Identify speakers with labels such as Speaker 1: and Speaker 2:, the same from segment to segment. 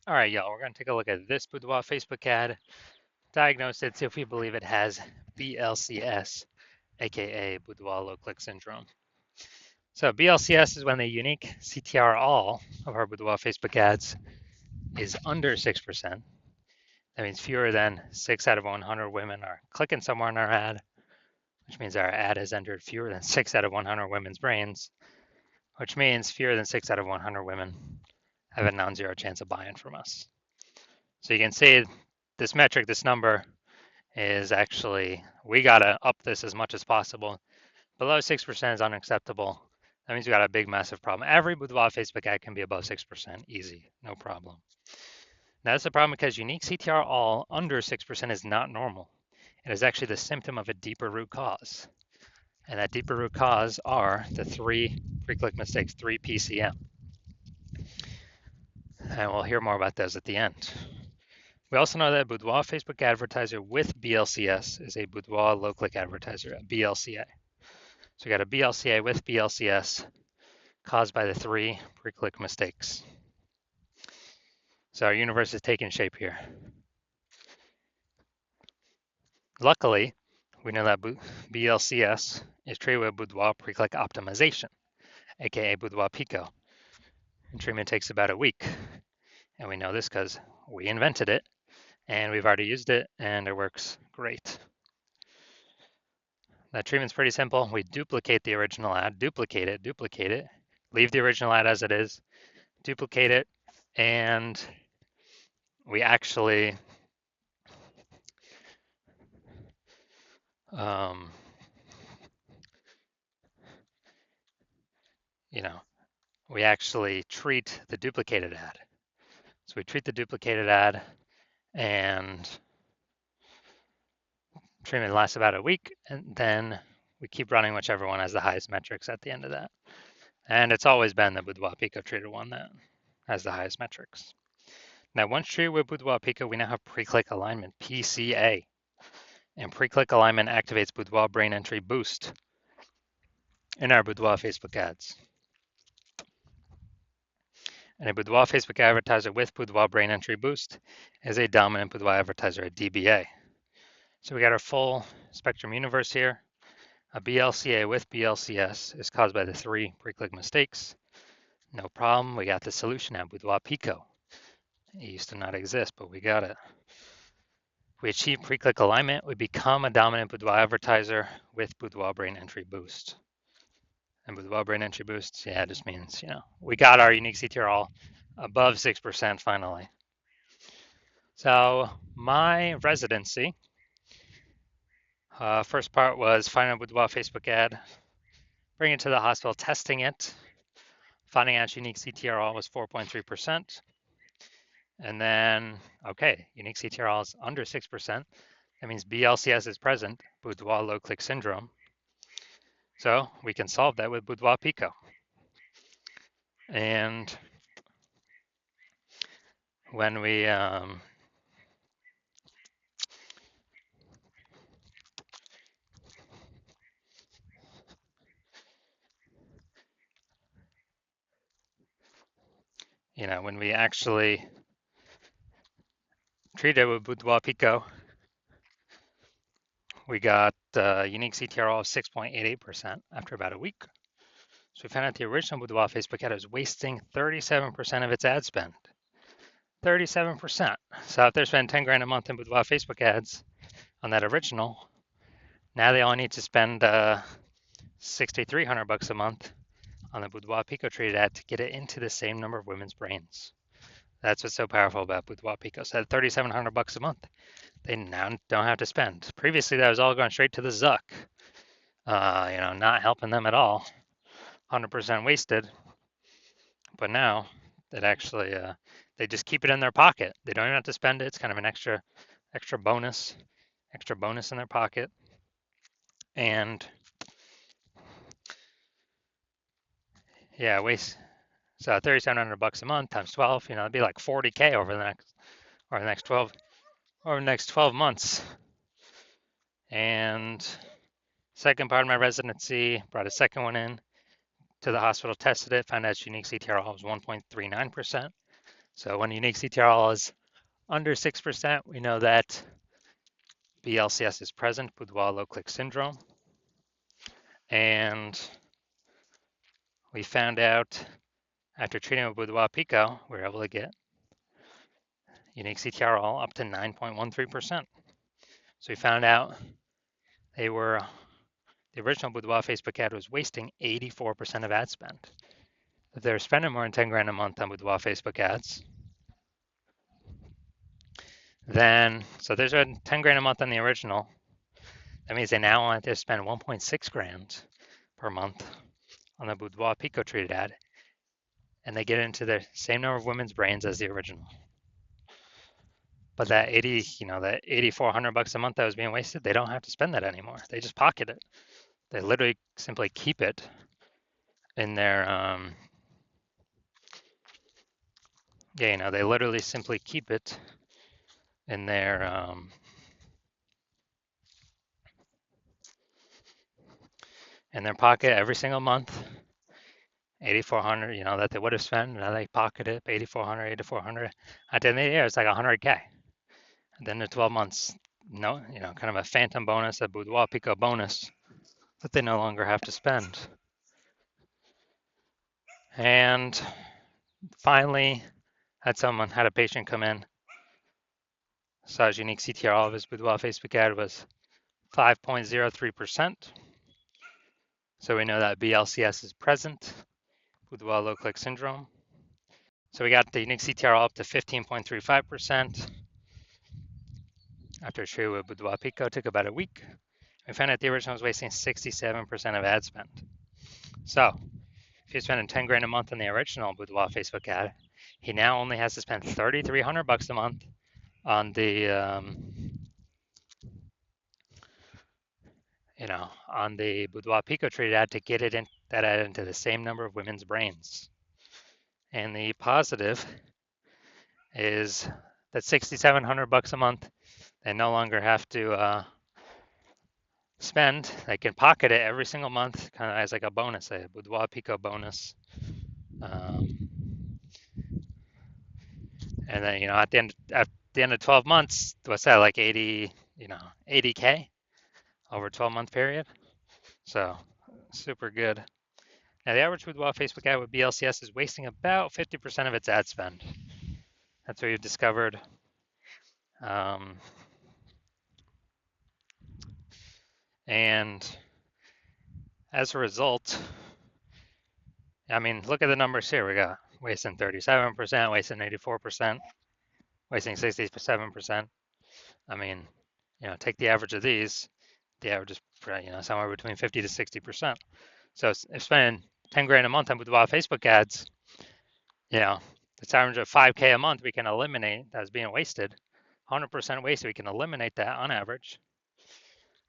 Speaker 1: All right, y'all, we're going to take a look at this Boudoir Facebook ad, diagnose it, see if we believe it has BLCS, aka Boudoir low click syndrome. So BLCS is when the unique CTR all of our Boudoir Facebook ads is under 6%. That means fewer than 6 out of 100 women are clicking somewhere in our ad, which means our ad has entered fewer than 6 out of 100 women's brains, which means fewer than 6 out of 100 women have a non-zero chance of buying from us. So you can see this metric, this number, is actually, we got to up this as much as possible. Below 6% is unacceptable. That means we got a big, massive problem. Every Boudoir Facebook ad can be above 6%, easy, no problem. Now, that's the problem because unique CTR all under 6% is not normal. It is actually the symptom of a deeper root cause. And that deeper root cause are the 3 pre-click mistakes, 3 PCM. And we'll hear more about those at the end. We also know that a Boudoir Facebook advertiser with BLCS is a Boudoir low-click advertiser, a BLCA. So we got a BLCA with BLCS caused by the 3 pre-click mistakes. So our universe is taking shape here. Luckily, we know that BLCS is treated with Boudoir pre-click optimization, aka Boudoir Pico. And treatment takes about a week. And we know this because we invented it and we've already used it and it works great. That treatment's pretty simple. We duplicate the original ad, duplicate it, leave the original ad as it is, duplicate it, and we actually we actually treat the duplicated ad. So we treat the duplicated ad and treatment lasts about a week, and then we keep running whichever one has the highest metrics at the end of that. And it's always been the Boudoir Pico treated one that has the highest metrics. Now, once treated with Boudoir Pico, we now have pre-click alignment, PCA. And pre-click alignment activates Boudoir brain entry boost in our Boudoir Facebook ads. And a Boudoir Facebook advertiser with Boudoir brain entry boost is a dominant Boudoir advertiser, a DBA. So we got our full spectrum universe here. A BLCA with BLCS is caused by the 3 pre-click mistakes. No problem. We got the solution at Boudoir Pico. It used to not exist, but we got it. We achieve pre-click alignment. We become a dominant Boudoir advertiser with Boudoir brain entry boost. And Boudoir brain entry boost, yeah, it just means, we got our unique CTR all above 6% finally. So my residency, first part was finding a Boudoir Facebook ad, bringing it to the hospital, testing it, finding out unique CTR all was 4.3%. And then, okay, unique CTR all is under 6%. That means BLCS is present, Boudoir low click syndrome. So we can solve that with Boudoir Pico. And when we when we actually treat it with Boudoir Pico, we got unique CTR of 6.88% after about a week. So we found out the original Boudoir Facebook ad was wasting 37% of its ad spend. 37%. So if they're spending 10 grand a month in Boudoir Facebook ads on that original, now they only need to spend $6,300 a month on the Boudoir Pico treated ad to get it into the same number of women's brains. That's what's so powerful about Boudoir Pico. So at $3,700 a month, they now don't have to spend. Previously, that was all going straight to the Zuck. Not helping them at all. 100% wasted. But now it actually, they just keep it in their pocket. They don't even have to spend it. It's kind of an extra bonus in their pocket. And yeah, so $3,700 a month times 12, it'd be like 40K over the next 12 months. And second part of my residency, brought a second one in to the hospital, tested it, found out its unique CTR was 1.39%. So when unique CTRL is under 6%, we know that BLCS is present, Boudoir low click syndrome. And we found out after treating with Boudoir Pico, we were able to get unique CTRL up to 9.13%. So we found out the original Boudoir Facebook ad was wasting 84% of ad spend. If they were spending more than 10 grand a month on Boudoir Facebook ads, then, so there's a 10 grand a month on the original. That means they now want to spend 1.6 grand per month on the Boudoir Pico treated ad, and they get into the same number of women's brains as the original. But that 80, that 8,400 bucks a month that was being wasted, they don't have to spend that anymore. They just pocket it. They literally simply keep it in their, they literally simply keep it in their, in their pocket every single month. 8,400, that they would have spent. Now they pocket it, 8,400, 8,400. At the end of the year, it's like 100K. At the end of 12 months, kind of a phantom bonus, a Boudoir Pico bonus that they no longer have to spend. And finally, had a patient come in, saw his unique CTR of his Boudoir Facebook ad was 5.03%. So we know that BLCS is present, Boudoir low click syndrome. So we got the unique CTR up to 15.35%. After treated with Boudoir Pico, took about a week. We found out the original was wasting 67% of ad spend. So if you're spending 10 grand a month on the original Boudoir Facebook ad, he now only has to spend 3,300 bucks a month on the on the Boudoir Pico treated ad to get that ad into the same number of women's brains. And the positive is that 6,700 bucks a month, they no longer have to spend. They can pocket it every single month, kind of as like a bonus, a Boudoir Pico bonus. And then at the end of 12 months, what's that, like 80K over a 12-month period? So super good. Now the average Boudoir Facebook ad with BLCS is wasting about 50% of its ad spend. That's what we've discovered. And as a result, look at the numbers here. We got wasting 37%, wasting 84%, wasting 67%. Take the average of these. The average is somewhere between 50 to 60%. So if spending 10 grand a month on Boudoir Facebook ads, it's average of 5K a month we can eliminate that's being wasted. 100% wasted, we can eliminate that on average,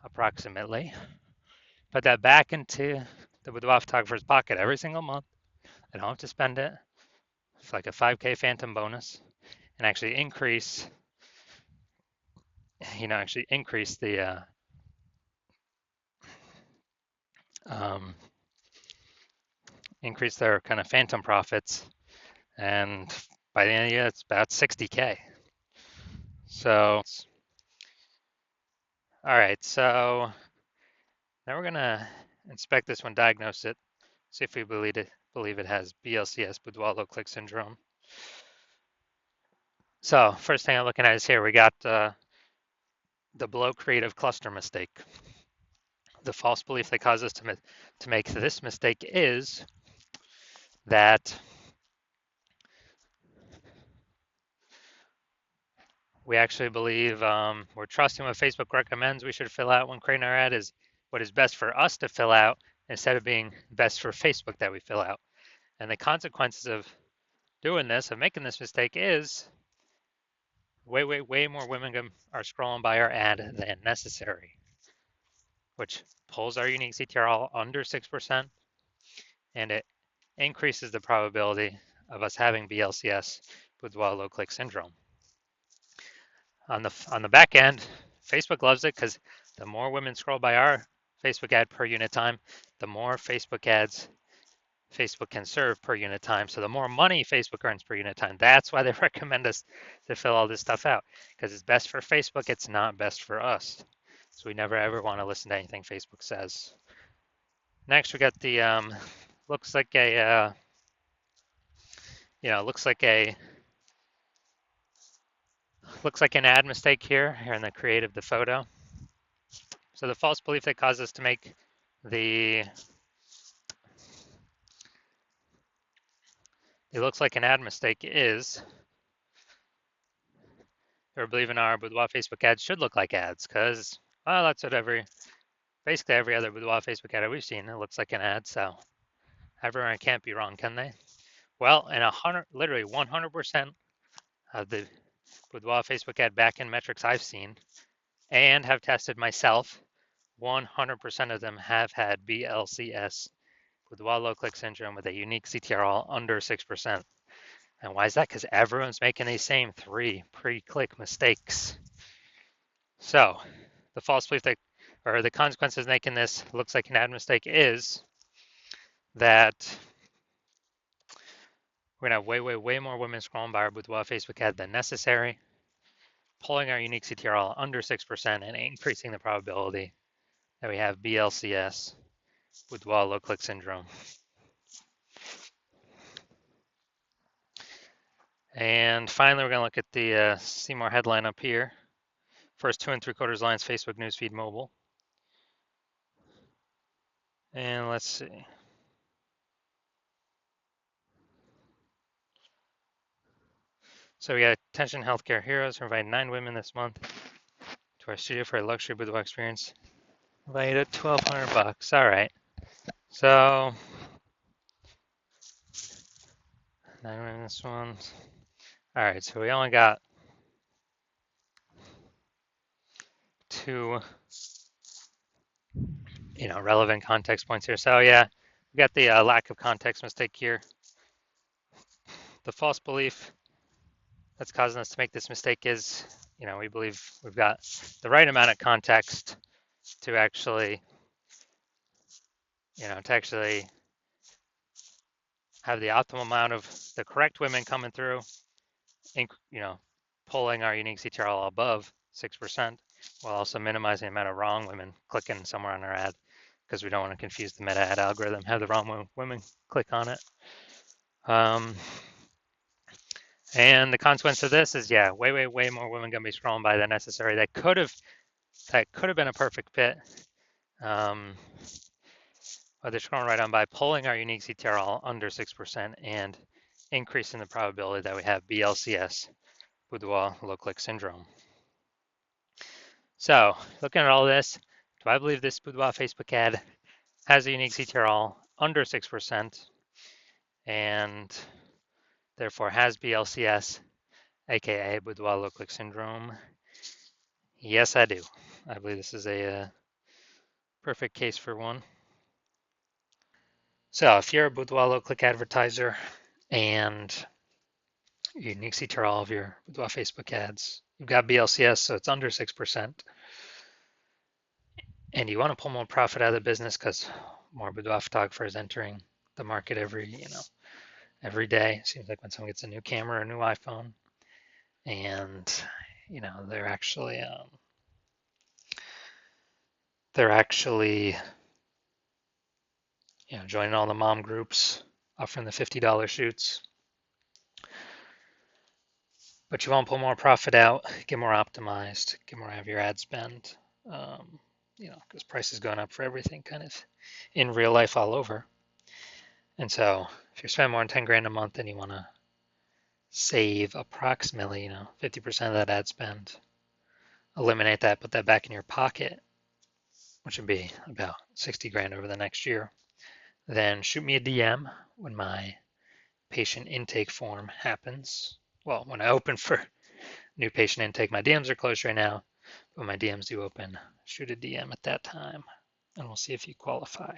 Speaker 1: approximately. Put that back into the Boudoir photographer's pocket every single month. They don't have to spend it. It's like a 5K phantom bonus, and actually increase the increase their kind of phantom profits, and by the end of the year, it's about 60K. So, all right, so now we're gonna inspect this one, diagnose it, see if we believe it has BLCS, Boudoir low click syndrome. So first thing I'm looking at is here, we got the below creative cluster mistake. The false belief that causes us to make this mistake is that we actually believe we're trusting what Facebook recommends we should fill out when creating our ad is what is best for us to fill out instead of being best for Facebook that we fill out. And the consequences of doing this, of making this mistake, is way more women are scrolling by our ad than necessary, which pulls our unique CTR under 6%, and it increases the probability of us having BLCS, Boudoir low click syndrome. On the back end, Facebook loves it because the more women scroll by our Facebook ad per unit time, the more Facebook ads Facebook can serve per unit time. So the more money Facebook earns per unit time, that's why they recommend us to fill all this stuff out, because it's best for Facebook. It's not best for us. So we never ever want to listen to anything Facebook says. Next, we got the looks like a looks like an ad mistake here in the create of the photo. So the false belief that caused us to make the it looks like an ad mistake is we're believing our Boudoir Facebook ads should look like ads, because well, that's what basically every other Boudoir Facebook ad we've seen, it looks like an ad. So everyone can't be wrong, can they? Well, and literally 100% of the Boudoir Facebook ad backend metrics I've seen and have tested myself, 100% of them have had BLCS, Boudoir low click syndrome, with a unique CTRL under 6%. And why is that? Because everyone's making these same 3 pre-click mistakes. So the false belief that, or the consequences of making this looks like an ad mistake is that we're gonna have way more women scrolling by our Boudoir Facebook ad than necessary, pulling our unique CTRL under 6% and increasing the probability that we have BLCS, Boudoir low click syndrome. And finally, we're going to look at the Seymour headline up here. First 2 3/4 lines, Facebook newsfeed mobile. And let's see. So we got attention healthcare heroes. We're inviting 9 women this month to our studio for a luxury boudoir experience. Invited at $1,200. All right. So 9 women this one. All right. So we only got 2, relevant context points here. So yeah, we got the lack of context mistake here. The false belief that's causing us to make this mistake is, we believe we've got the right amount of context to actually, have the optimal amount of the correct women coming through, pulling our unique CTRL above 6%, while also minimizing the amount of wrong women clicking somewhere on our ad, because we don't want to confuse the meta ad algorithm, have the wrong women click on it. And the consequence of this is, yeah, way more women gonna be scrolling by than necessary. That could have been a perfect fit. But they're scrolling right on by, pulling our unique CTRL under 6% and increasing the probability that we have BLCS, Boudoir low click syndrome. So looking at all this, do I believe this Boudoir Facebook ad has a unique CTRL under 6% and therefore has BLCS, aka Boudoir low click syndrome? Yes, I do. I believe this is a perfect case for one. So if you're a Boudoir low click advertiser and your unique CTRL of your Boudoir Facebook ads, you've got BLCS, so it's under 6%, and you want to pull more profit out of the business because more Boudoir photographers entering the market every day. It seems like when someone gets a new camera or a new iPhone, and they're actually joining all the mom groups, offering the $50 shoots. But you want to pull more profit out, get more optimized, get more out of your ad spend, because price is going up for everything kind of in real life all over. And so if you're spending more than 10 grand a month and you want to save approximately, 50% of that ad spend, eliminate that, put that back in your pocket, which would be about 60 grand over the next year, then shoot me a DM when my patient intake form happens. Well, when I open for new patient intake, my DMs are closed right now, but when my DMs do open, shoot a DM at that time, and we'll see if you qualify.